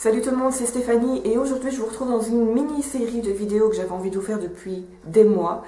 Salut tout le monde, c'est Stéphanie et aujourd'hui je vous retrouve dans une mini-série de vidéos que j'avais envie de vous faire depuis des mois.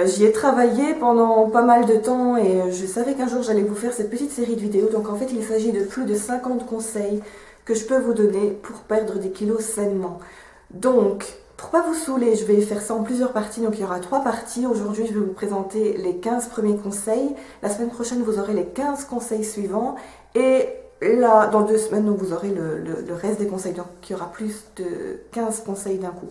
J'y ai travaillé pendant pas mal de temps et je savais qu'un jour j'allais vous faire cette petite série de vidéos. Donc en fait il s'agit de plus de 50 conseils que je peux vous donner pour perdre des kilos sainement. Donc pour pas vous saouler, je vais faire ça en plusieurs parties, donc il y aura 3 parties. Aujourd'hui je vais vous présenter les 15 premiers conseils. La semaine prochaine vous aurez les 15 conseils suivants et là, dans 2 semaines, donc, vous aurez le reste des conseils. Donc, il y aura plus de 15 conseils d'un coup.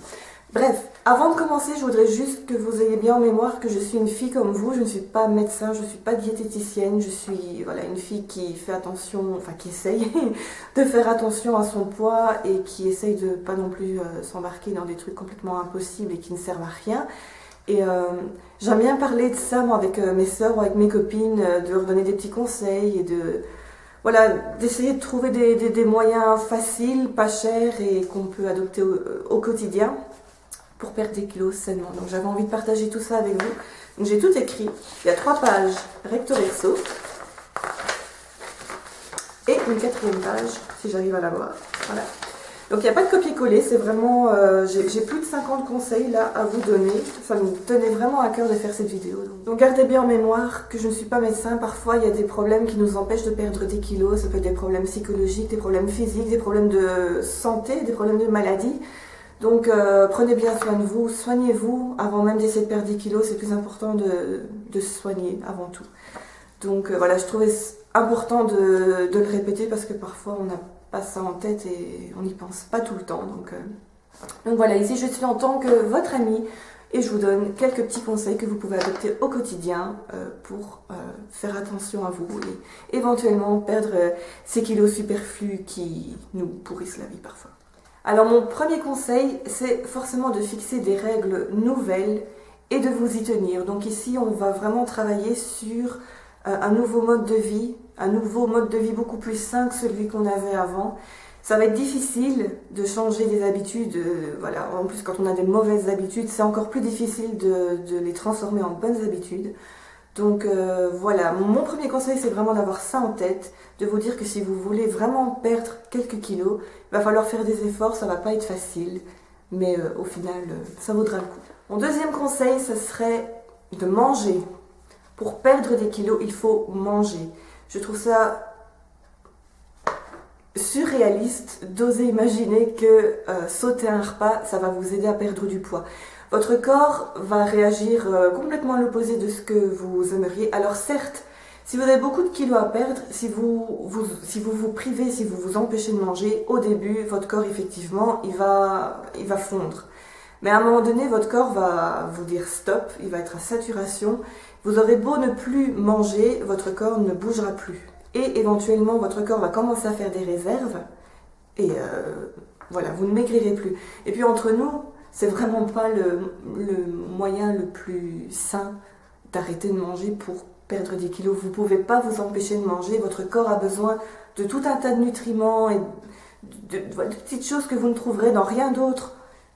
Bref, avant de commencer, je voudrais juste que vous ayez bien en mémoire que je suis une fille comme vous. Je ne suis pas médecin, je ne suis pas diététicienne. Je suis une fille qui fait attention, enfin qui essaye de faire attention à son poids et qui essaye de pas non plus s'embarquer dans des trucs complètement impossibles et qui ne servent à rien. Et j'aime bien parler de ça, moi, avec mes sœurs ou avec mes copines, de leur donner des petits conseils et d'essayer de trouver des moyens faciles, pas chers et qu'on peut adopter au quotidien pour perdre des kilos sainement. Donc j'avais envie de partager tout ça avec vous. Donc j'ai tout écrit. Il y a 3 pages recto verso et une 4e page, si j'arrive à la voir. Voilà. Donc il n'y a pas de copier-coller, c'est vraiment, j'ai plus de 50 conseils là à vous donner. Ça me tenait vraiment à cœur de faire cette vidéo. Donc gardez bien en mémoire que je ne suis pas médecin. Parfois il y a des problèmes qui nous empêchent de perdre des kilos. Ça peut être des problèmes psychologiques, des problèmes physiques, des problèmes de santé, des problèmes de maladie. Donc prenez bien soin de vous, soignez-vous avant même d'essayer de perdre des kilos. C'est plus important de se soigner avant tout. Donc voilà, je trouvais important de le répéter parce que parfois on a pas ça en tête et on n'y pense pas tout le temps. Donc voilà, ici je suis en tant que votre amie et je vous donne quelques petits conseils que vous pouvez adopter au quotidien pour faire attention à vous et éventuellement perdre ces kilos superflus qui nous pourrissent la vie parfois. Alors mon premier conseil, c'est forcément de fixer des règles nouvelles et de vous y tenir. Donc ici on va vraiment travailler sur un nouveau mode de vie, beaucoup plus sain que celui qu'on avait avant. Ça va être difficile de changer des habitudes, en plus quand on a des mauvaises habitudes, c'est encore plus difficile de les transformer en bonnes habitudes. Donc voilà, mon premier conseil c'est vraiment d'avoir ça en tête, de vous dire que si vous voulez vraiment perdre quelques kilos, il va falloir faire des efforts, ça va pas être facile, mais au final ça vaudra le coup. Mon deuxième conseil, ce serait de manger. Pour perdre des kilos, il faut manger. Je trouve ça surréaliste d'oser imaginer que sauter un repas, ça va vous aider à perdre du poids. Votre corps va réagir complètement à l'opposé de ce que vous aimeriez. Alors certes, si vous avez beaucoup de kilos à perdre, si vous vous privez, si vous vous empêchez de manger, au début, votre corps, effectivement, il va fondre. Mais à un moment donné, votre corps va vous dire stop, il va être à saturation. Vous aurez beau ne plus manger, votre corps ne bougera plus. Et éventuellement, votre corps va commencer à faire des réserves. Et vous ne maigrirez plus. Et puis entre nous, c'est vraiment pas le moyen le plus sain d'arrêter de manger pour perdre des kilos. Vous ne pouvez pas vous empêcher de manger. Votre corps a besoin de tout un tas de nutriments et de petites choses que vous ne trouverez dans rien d'autre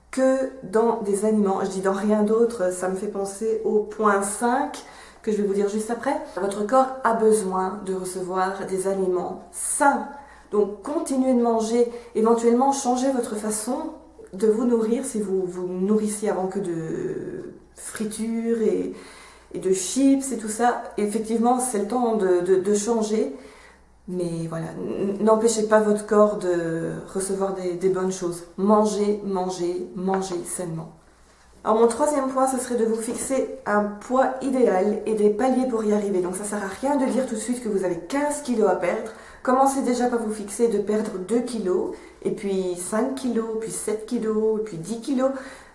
que dans des aliments. Je dis dans rien d'autre, ça me fait penser au point 5 que je vais vous dire juste après. Votre corps a besoin de recevoir des aliments sains. Donc continuez de manger, éventuellement changez votre façon de vous nourrir si vous vous nourrissiez avant que de friture et de chips et tout ça. Effectivement, c'est le temps de changer. Mais voilà, n'empêchez pas votre corps de recevoir des bonnes choses. Mangez, mangez, mangez sainement. Alors mon 3e point, ce serait de vous fixer un poids idéal et des paliers pour y arriver. Donc ça ne sert à rien de dire tout de suite que vous avez 15 kilos à perdre. Commencez déjà par vous fixer de perdre 2 kilos, et puis 5 kilos, puis 7 kilos, et puis 10 kilos.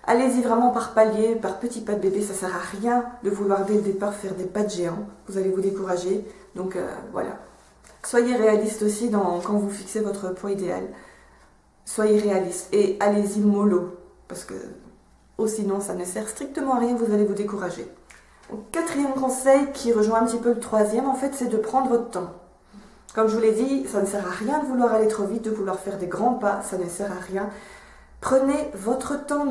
Allez-y vraiment par palier, par petits pas de bébé. Ça ne sert à rien de vouloir dès le départ faire des pas de géant. Vous allez vous décourager. Donc voilà. Soyez réaliste aussi quand vous fixez votre poids idéal. Soyez réaliste et allez-y mollo, parce que sinon ça ne sert strictement à rien, vous allez vous décourager. Donc, 4e conseil qui rejoint un petit peu le 3e, en fait, c'est de prendre votre temps. Comme je vous l'ai dit, ça ne sert à rien de vouloir aller trop vite, de vouloir faire des grands pas, ça ne sert à rien. Prenez votre temps,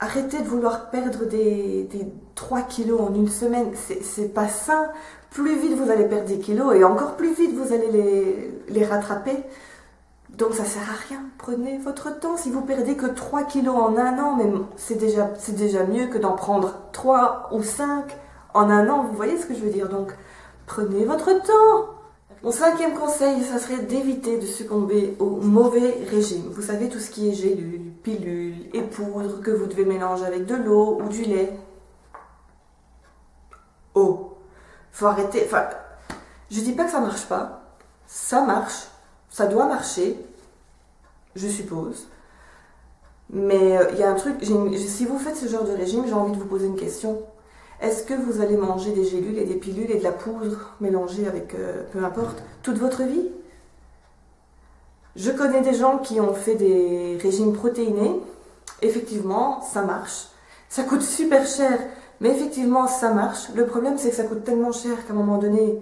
arrêtez de vouloir perdre des 3 kilos en une semaine, c'est pas sain. Plus vite vous allez perdre des kilos et encore plus vite vous allez les rattraper. Donc ça sert à rien, prenez votre temps. Si vous perdez que 3 kilos en un an, même c'est déjà mieux que d'en prendre 3 ou 5 en un an, vous voyez ce que je veux dire? Donc prenez votre temps. Mon cinquième conseil, ça serait d'éviter de succomber au mauvais régime. Vous savez, tout ce qui est gélules, pilules et poudres que vous devez mélanger avec de l'eau ou du lait. Oh, faut arrêter. Enfin, je dis pas que ça marche pas. Ça marche. Ça doit marcher. Je suppose. Mais il y a un truc. Si vous faites ce genre de régime, j'ai envie de vous poser une question. Est-ce que vous allez manger des gélules et des pilules et de la poudre mélangée avec peu importe toute votre vie? Je connais des gens qui ont fait des régimes protéinés. Effectivement, ça marche. Ça coûte super cher, mais effectivement, ça marche. Le problème, c'est que ça coûte tellement cher qu'à un moment donné,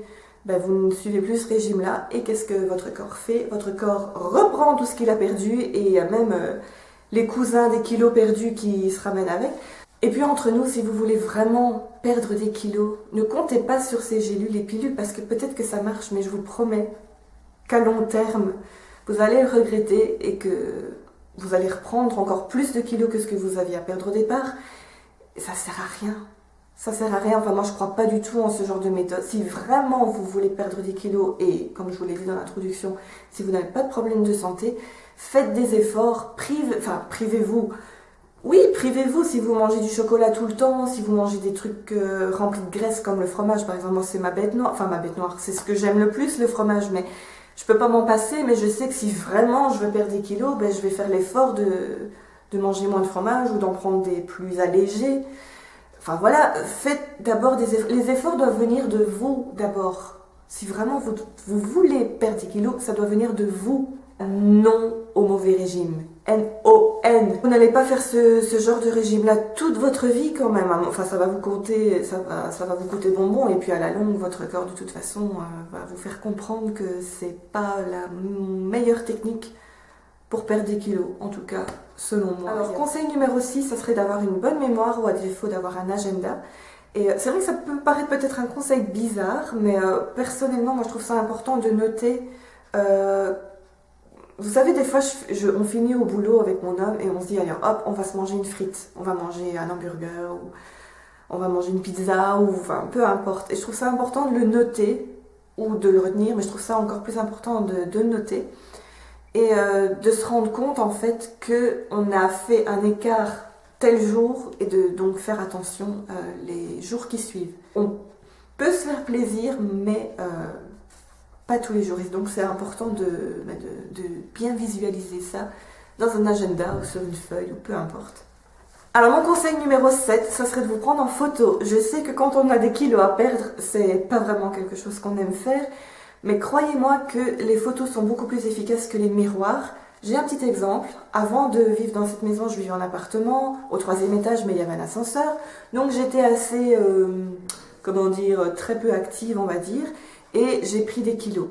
ben, vous ne suivez plus ce régime-là. Et qu'est-ce que votre corps fait? Votre corps reprend tout ce qu'il a perdu et il y a même les cousins des kilos perdus qui se ramènent avec. Et puis entre nous, si vous voulez vraiment perdre des kilos, ne comptez pas sur ces gélules et pilules parce que peut-être que ça marche, mais je vous promets qu'à long terme, vous allez le regretter et que vous allez reprendre encore plus de kilos que ce que vous aviez à perdre au départ. Et ça sert à rien. Ça sert à rien. Enfin, moi, je crois pas du tout en ce genre de méthode. Si vraiment vous voulez perdre des kilos et, comme je vous l'ai dit dans l'introduction, si vous n'avez pas de problème de santé, faites des efforts, privez-vous. Oui, privez-vous si vous mangez du chocolat tout le temps, si vous mangez des trucs remplis de graisse comme le fromage, par exemple. Moi, c'est ma bête noire. Enfin, ma bête noire, c'est ce que j'aime le plus, le fromage. Mais je peux pas m'en passer, mais je sais que si vraiment je veux perdre des kilos, ben, je vais faire l'effort de manger moins de fromage ou d'en prendre des plus allégés. Enfin voilà, faites d'abord des efforts. Les efforts doivent venir de vous d'abord. Si vraiment vous voulez perdre des kilos, ça doit venir de vous. Non au mauvais régime. N-O-N. Vous n'allez pas faire ce genre de régime-là toute votre vie quand même. Enfin, ça va vous coûter bonbon. Et puis à la longue, votre corps de toute façon va vous faire comprendre que c'est pas la meilleure technique pour perdre des kilos, en tout cas selon moi. Alors conseil numéro 6, ça serait d'avoir une bonne mémoire ou à défaut d'avoir un agenda. Et c'est vrai que ça peut paraître peut-être un conseil bizarre, mais personnellement, moi je trouve ça important de noter. Vous savez, des fois, on finit au boulot avec mon homme et on se dit, allez hop, on va se manger une frite, on va manger un hamburger, ou on va manger une pizza, ou enfin, peu importe. Et je trouve ça important de le noter, ou de le retenir, mais je trouve ça encore plus important de le noter. Et de se rendre compte, en fait, qu'on a fait un écart tel jour, et de donc faire attention les jours qui suivent. On peut se faire plaisir, mais pas tous les jours. Et donc c'est important de bien visualiser ça dans un agenda ou sur une feuille ou peu importe. Alors mon conseil numéro 7, ça serait de vous prendre en photo. Je sais que quand on a des kilos à perdre, c'est pas vraiment quelque chose qu'on aime faire, mais croyez-moi que les photos sont beaucoup plus efficaces que les miroirs. J'ai un petit exemple. Avant de vivre dans cette maison, je vivais en appartement, au 3e étage, mais il y avait un ascenseur. Donc j'étais assez, très peu active, on va dire. Et j'ai pris des kilos.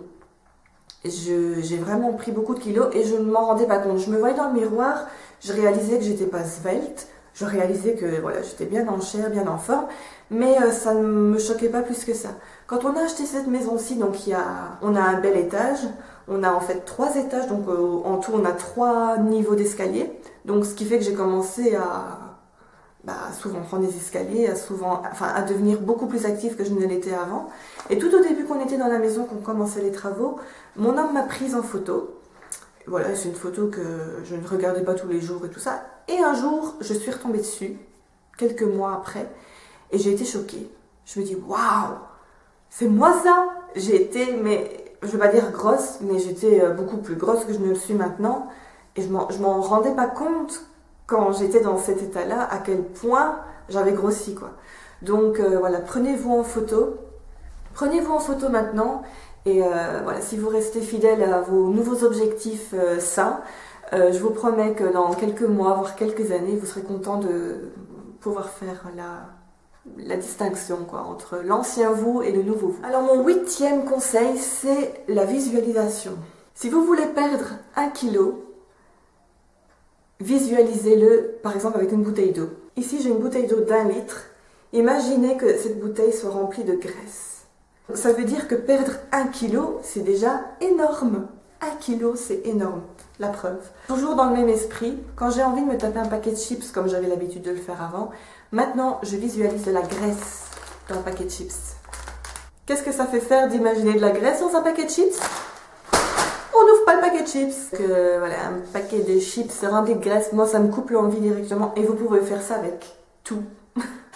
J'ai vraiment pris beaucoup de kilos et je ne m'en rendais pas compte. Je me voyais dans le miroir, je réalisais que j'étais pas svelte, je réalisais que voilà, j'étais bien en chair, bien en forme, mais ça ne me choquait pas plus que ça. Quand on a acheté cette maison-ci, donc on a un bel étage, on a en fait 3 étages, donc en tout on a 3 niveaux d'escalier. Donc ce qui fait que j'ai commencé à souvent prendre des escaliers, à devenir beaucoup plus active que je ne l'étais avant. Et tout au début qu'on était dans la maison, qu'on commençait les travaux, mon homme m'a prise en photo. Voilà, c'est une photo que je ne regardais pas tous les jours et tout ça. Et un jour, je suis retombée dessus, quelques mois après, et j'ai été choquée. Je me dis, waouh, c'est moi ça? J'ai été, mais je ne vais pas dire grosse, mais j'étais beaucoup plus grosse que je ne le suis maintenant. Et je m'en rendais pas compte quand j'étais dans cet état-là, à quel point j'avais grossi, quoi. Donc voilà, prenez-vous en photo. Prenez-vous en photo maintenant. Et voilà, si vous restez fidèle à vos nouveaux objectifs sains, je vous promets que dans quelques mois, voire quelques années, vous serez content de pouvoir faire la distinction, quoi, entre l'ancien vous et le nouveau vous. Alors mon 8e conseil, c'est la visualisation. Si vous voulez perdre 1 kilo, visualisez-le par exemple avec une bouteille d'eau. Ici j'ai une bouteille d'eau d'1 litre. Imaginez que cette bouteille soit remplie de graisse. Ça veut dire que perdre 1 kilo, c'est déjà énorme. 1 kilo, c'est énorme, la preuve. Toujours dans le même esprit, quand j'ai envie de me taper un paquet de chips comme j'avais l'habitude de le faire avant, maintenant je visualise de la graisse dans un paquet de chips. Qu'est-ce que ça fait faire d'imaginer de la graisse dans un paquet de chips? On n'ouvre pas le paquet de chips. Voilà, un paquet de chips rempli de graisse, moi ça me coupe l'envie directement et vous pouvez faire ça avec tout.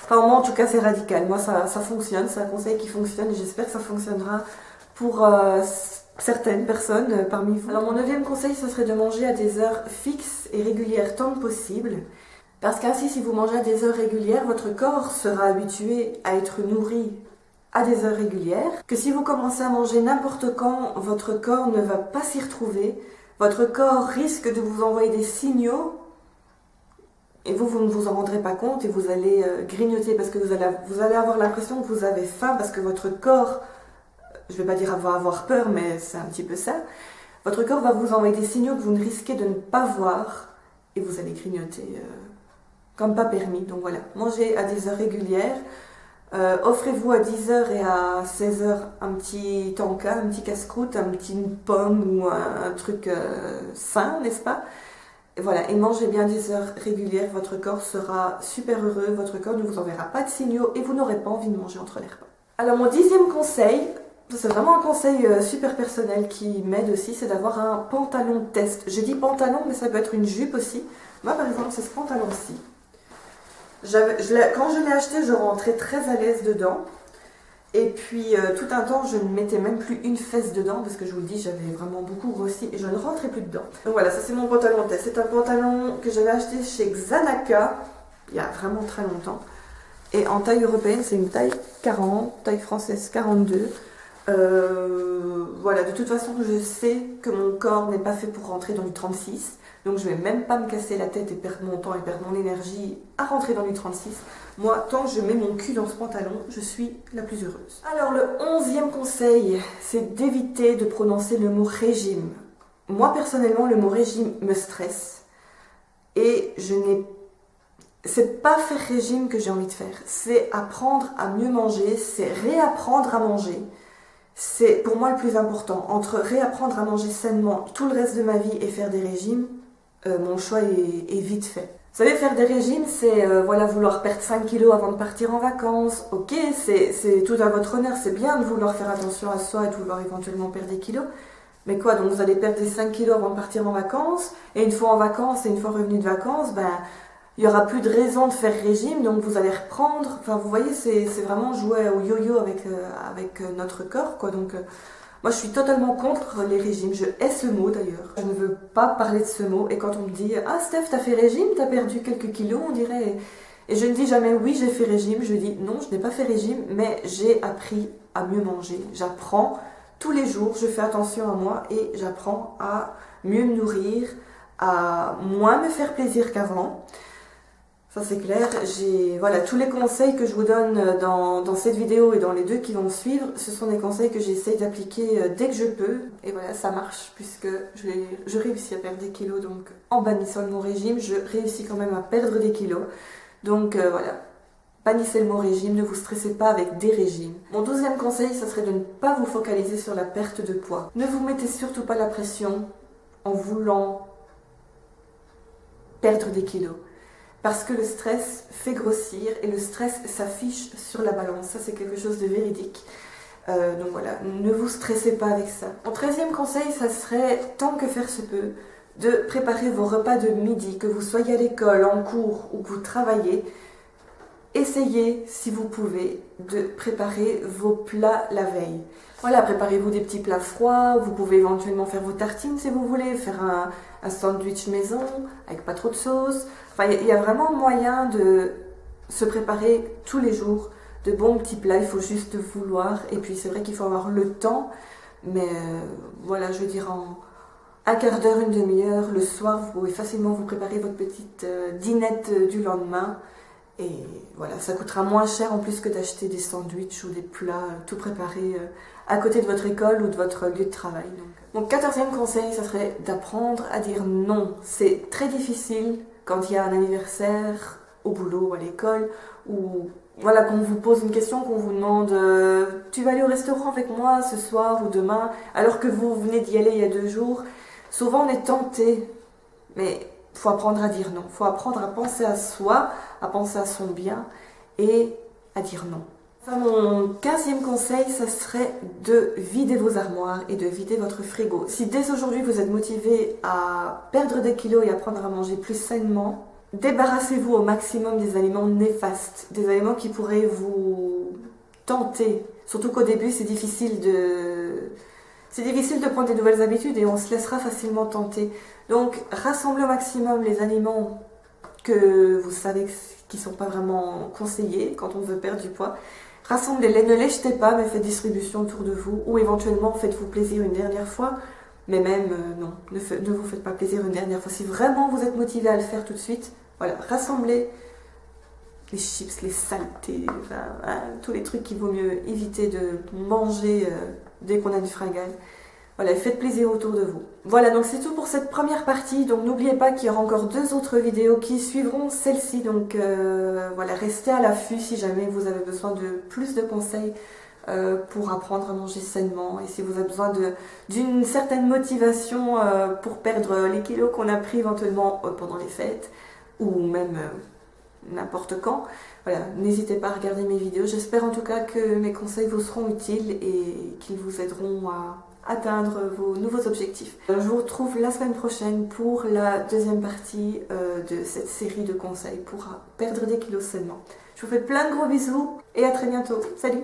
Enfin moi en tout cas c'est radical, moi ça fonctionne, c'est un conseil qui fonctionne et j'espère que ça fonctionnera pour certaines personnes parmi vous. Alors mon 9e conseil, ce serait de manger à des heures fixes et régulières tant que possible. Parce qu'ainsi, si vous mangez à des heures régulières, votre corps sera habitué à être nourri à des heures régulières. Que si vous commencez à manger n'importe quand, votre corps ne va pas s'y retrouver. Votre corps risque de vous envoyer des signaux et vous ne vous en rendrez pas compte et vous allez grignoter parce que vous allez avoir l'impression que vous avez faim parce que votre corps... Je ne vais pas dire avoir peur, mais c'est un petit peu ça. Votre corps va vous envoyer des signaux que vous ne risquez de ne pas voir et vous allez grignoter comme pas permis. Donc voilà, mangez à des heures régulières. Offrez-vous à 10h et à 16h un petit tanka, un petit casse-croûte, un petit pomme ou un truc sain, n'est-ce pas? Et voilà, et mangez bien des heures régulières. Votre corps sera super heureux, votre corps ne vous enverra pas de signaux et vous n'aurez pas envie de manger entre les repas. Alors mon 10e conseil... C'est vraiment un conseil super personnel qui m'aide aussi, c'est d'avoir un pantalon test. Je dis pantalon, mais ça peut être une jupe aussi. Moi, par exemple, c'est ce pantalon-ci. Quand je l'ai acheté, je rentrais très à l'aise dedans. Et puis, tout un temps, je ne mettais même plus une fesse dedans, parce que je vous le dis, j'avais vraiment beaucoup grossi et je ne rentrais plus dedans. Donc voilà, ça c'est mon pantalon test. C'est un pantalon que j'avais acheté chez Xanaka, il y a vraiment très longtemps. Et en taille européenne, c'est une taille 40, taille française 42. Voilà, de toute façon je sais que mon corps n'est pas fait pour rentrer dans du 36, donc je vais même pas me casser la tête et perdre mon temps et perdre mon énergie à rentrer dans du 36. Moi, tant que je mets mon cul dans ce pantalon, je suis la plus heureuse. Alors le 11e conseil, c'est d'éviter de prononcer le mot régime. Moi personnellement, le mot régime me stresse et c'est pas faire régime que j'ai envie de faire, c'est apprendre à mieux manger, c'est réapprendre à manger. C'est pour moi le plus important. Entre réapprendre à manger sainement tout le reste de ma vie et faire des régimes, mon choix est vite fait. Vous savez, faire des régimes, c'est voilà, vouloir perdre 5 kilos avant de partir en vacances. Ok, c'est tout à votre honneur, c'est bien de vouloir faire attention à soi et de vouloir éventuellement perdre des kilos. Mais quoi, donc vous allez perdre des 5 kilos avant de partir en vacances, et une fois en vacances et une fois revenu de vacances, ben... il n'y aura plus de raison de faire régime, donc vous allez reprendre. Enfin, vous voyez, c'est vraiment jouer au yo-yo avec notre corps, quoi. Donc, moi, je suis totalement contre les régimes. Je hais ce mot, d'ailleurs. Je ne veux pas parler de ce mot. Et quand on me dit « Ah, Steph, t'as fait régime, t'as perdu quelques kilos », on dirait... Et je ne dis jamais « Oui, j'ai fait régime ». Je dis « Non, je n'ai pas fait régime, mais j'ai appris à mieux manger. J'apprends tous les jours, je fais attention à moi et j'apprends à mieux me nourrir, à moins me faire plaisir qu'avant. » Ça c'est clair, voilà, tous les conseils que je vous donne dans cette vidéo et dans les 2 qui vont suivre, ce sont des conseils que j'essaye d'appliquer dès que je peux. Et voilà, ça marche puisque je réussis à perdre des kilos. Donc en bannissant le mot régime, je réussis quand même à perdre des kilos. Donc voilà, bannissez le mot régime, ne vous stressez pas avec des régimes. Mon 12e conseil, ça serait de ne pas vous focaliser sur la perte de poids. Ne vous mettez surtout pas la pression en voulant perdre des kilos. Parce que le stress fait grossir et le stress s'affiche sur la balance. Ça, c'est quelque chose de véridique. Donc voilà, ne vous stressez pas avec ça. Mon 13e conseil, ça serait, tant que faire se peut, de préparer vos repas de midi, que vous soyez à l'école, en cours ou que vous travaillez. Essayez, si vous pouvez, de préparer vos plats la veille. Voilà, préparez-vous des petits plats froids, vous pouvez éventuellement faire vos tartines si vous voulez, faire un sandwich maison avec pas trop de sauce. Enfin, il y a vraiment moyen de se préparer tous les jours de bons petits plats, il faut juste vouloir. Et puis c'est vrai qu'il faut avoir le temps, mais voilà, je veux dire en un quart d'heure, une demi-heure, le soir, vous pouvez facilement vous préparer votre petite dînette du lendemain. Et voilà, ça coûtera moins cher en plus que d'acheter des sandwichs ou des plats tout préparés à côté de votre école ou de votre lieu de travail. Donc, mon 14e conseil, ça serait d'apprendre à dire non. C'est très difficile quand il y a un anniversaire au boulot ou à l'école, ou voilà, qu'on vous pose une question, qu'on vous demande tu vas aller au restaurant avec moi ce soir ou demain, alors que vous venez d'y aller il y a 2 jours. Souvent on est tenté, mais il faut apprendre à dire non. Il faut apprendre à penser à soi, à penser à son bien et à dire non. Enfin, mon 15e conseil, ça serait de vider vos armoires et de vider votre frigo. Si dès aujourd'hui vous êtes motivé à perdre des kilos et apprendre à manger plus sainement, débarrassez-vous au maximum des aliments néfastes, des aliments qui pourraient vous tenter. Surtout qu'au début, c'est difficile de prendre des nouvelles habitudes et on se laissera facilement tenter. Donc, rassemblez au maximum les aliments que vous savez qui ne sont pas vraiment conseillés quand on veut perdre du poids. Rassemblez-les, ne les jetez pas, mais faites distribution autour de vous. Ou éventuellement, faites-vous plaisir une dernière fois. Mais même, non, ne vous faites pas plaisir une dernière fois. Si vraiment vous êtes motivé à le faire tout de suite, voilà, rassemblez les chips, les saletés, enfin, tous les trucs qu'il vaut mieux éviter de manger dès qu'on a une fringale. Voilà, faites plaisir autour de vous. Voilà, donc c'est tout pour cette première partie. Donc n'oubliez pas qu'il y aura encore 2 autres vidéos qui suivront celle-ci. Donc voilà, restez à l'affût si jamais vous avez besoin de plus de conseils pour apprendre à manger sainement. Et si vous avez besoin d'une certaine motivation pour perdre les kilos qu'on a pris éventuellement pendant les fêtes ou même n'importe quand. Voilà, n'hésitez pas à regarder mes vidéos. J'espère en tout cas que mes conseils vous seront utiles et qu'ils vous aideront à atteindre vos nouveaux objectifs. Je vous retrouve la semaine prochaine pour la 2e partie de cette série de conseils pour perdre des kilos sainement. Je vous fais plein de gros bisous et à très bientôt. Salut!